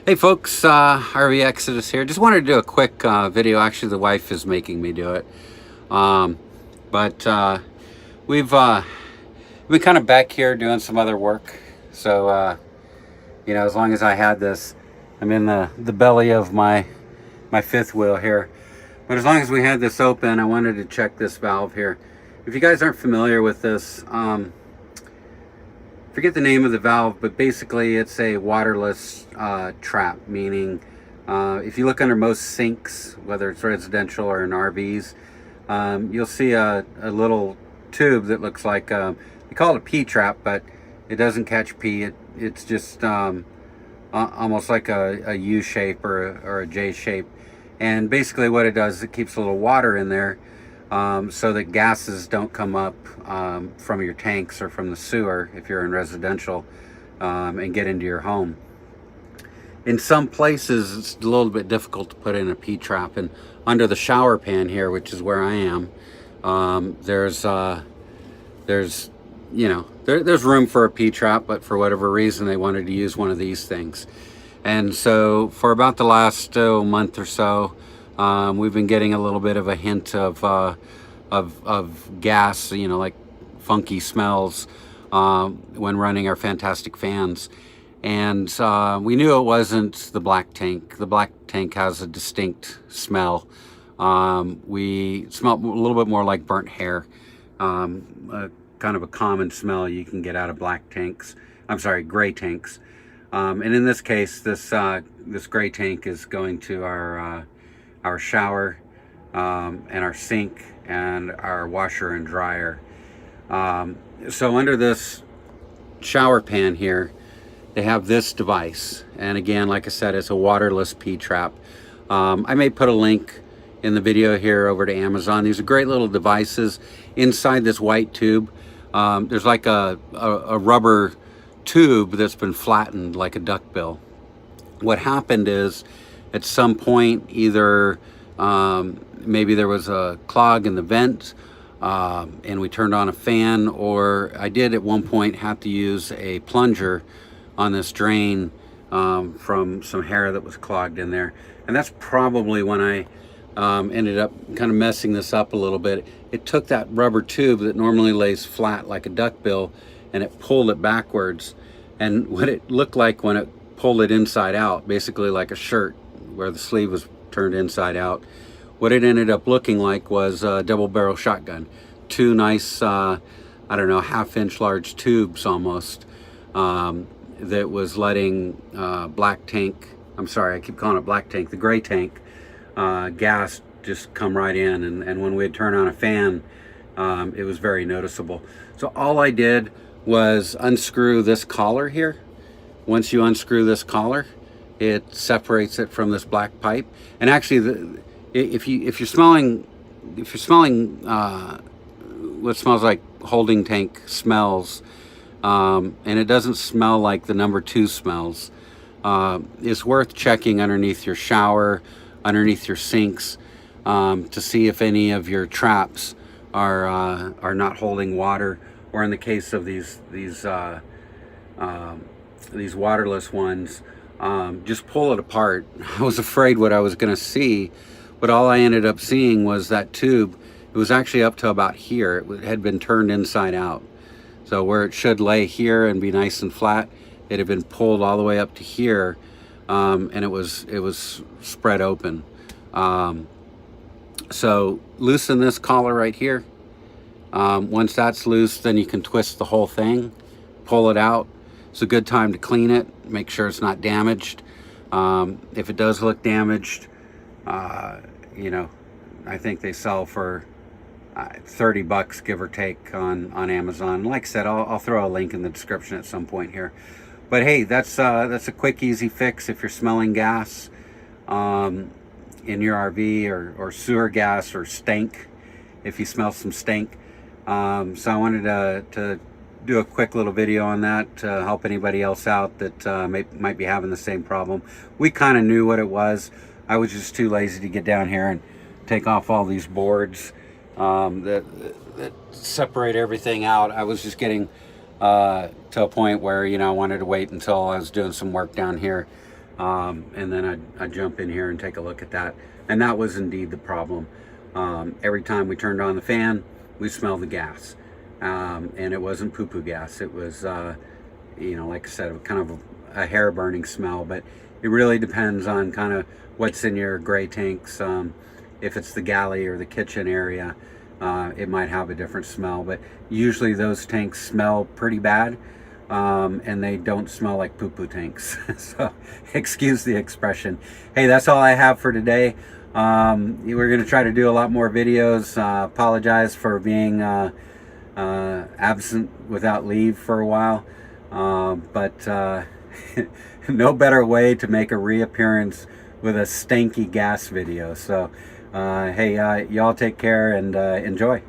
Hey folks, RV Exodus here. Just wanted to do a quick video. Actually, the wife is making me do it. Um, but we've been kind of back here doing some other work. So, as long as I had this, I'm in the belly of my fifth wheel here. But as long as we had this open, I wanted to check this valve here. If you guys aren't familiar with this, forget the name of the valve, but basically it's a waterless trap, meaning if you look under most sinks, whether it's residential or in RVs, you'll see a little tube that looks like, we call it a P trap, but it doesn't catch P. It's just almost like a U shape or a J shape. And basically what it does is it keeps a little water in there so that gases don't come up from your tanks or from the sewer if you're in residential and get into your home. In some places it's a little bit difficult to put in a P-trap, and under the shower pan here, which is where I am, there's room for a P-trap, but for whatever reason they wanted to use one of these things. And so for about the last month or so, we've been getting a little bit of a hint of gas, like funky smells when running our fantastic fans. And we knew it wasn't the black tank. The black tank has a distinct smell. We smelled a little bit more like burnt hair, kind of a common smell you can get out of black tanks. I'm sorry, gray tanks. And in this case, this gray tank is going to our shower and our sink and our washer and dryer. So under this shower pan here, they have this device. And again, like I said, it's a waterless P-trap. I may put a link in the video here over to Amazon. These are great little devices. Inside this white tube, there's like a rubber tube that's been flattened like a duckbill. What happened is, at some point, either maybe there was a clog in the vent and we turned on a fan, or I did at one point have to use a plunger on this drain from some hair that was clogged in there. And that's probably when I ended up kind of messing this up a little bit. It took that rubber tube that normally lays flat like a duckbill and it pulled it backwards. And what it looked like when it pulled it inside out, basically like a shirt where the sleeve was turned inside out, what it ended up looking like was a double barrel shotgun. Two nice, I don't know, half-inch large tubes almost, that was letting black tank, I'm sorry, I keep calling it black tank, the gray tank, gas just come right in. And when we'd turn on a fan, it was very noticeable. So all I did was unscrew this collar here. Once you unscrew this collar, it separates it from this black pipe. And actually, if you're smelling what smells like holding tank smells, and it doesn't smell like the number 2 smells, it's worth checking underneath your shower, underneath your sinks, to see if any of your traps are not holding water, or in the case of these waterless ones, just pull it apart. I was afraid what I was going to see, but all I ended up seeing was that tube. It was actually up to about here. It had been turned inside out. So where it should lay here and be nice and flat, it had been pulled all the way up to here, and it was spread open. So loosen this collar right here. Once that's loose, then you can twist the whole thing, pull it out. It's a good time to clean it, make sure it's not damaged. If it does look damaged, I think they sell for $30, give or take, on Amazon. Like I said, I'll throw a link in the description at some point here. But hey, that's a quick, easy fix if you're smelling gas in your RV, or sewer gas, or stank if you smell some stank. So I wanted to do a quick little video on that to help anybody else out that might be having the same problem. We kind of knew what it was. I was just too lazy to get down here and take off all these boards that separate everything out. I was just getting to a point where, I wanted to wait until I was doing some work down here and then I'd jump in here and take a look at that. And that was indeed the problem. Every time we turned on the fan, we smelled the gas. And it wasn't poo-poo gas. It was, you know, like I said, kind of a hair burning smell, but it really depends on kind of what's in your gray tanks. If it's the galley or the kitchen area, it might have a different smell, but usually those tanks smell pretty bad, and they don't smell like poo-poo tanks. So excuse the expression. Hey, that's all I have for today. We're going to try to do a lot more videos. Apologize for being absent without leave for a while, but no better way to make a reappearance with a stanky gas video. So hey, y'all take care and enjoy.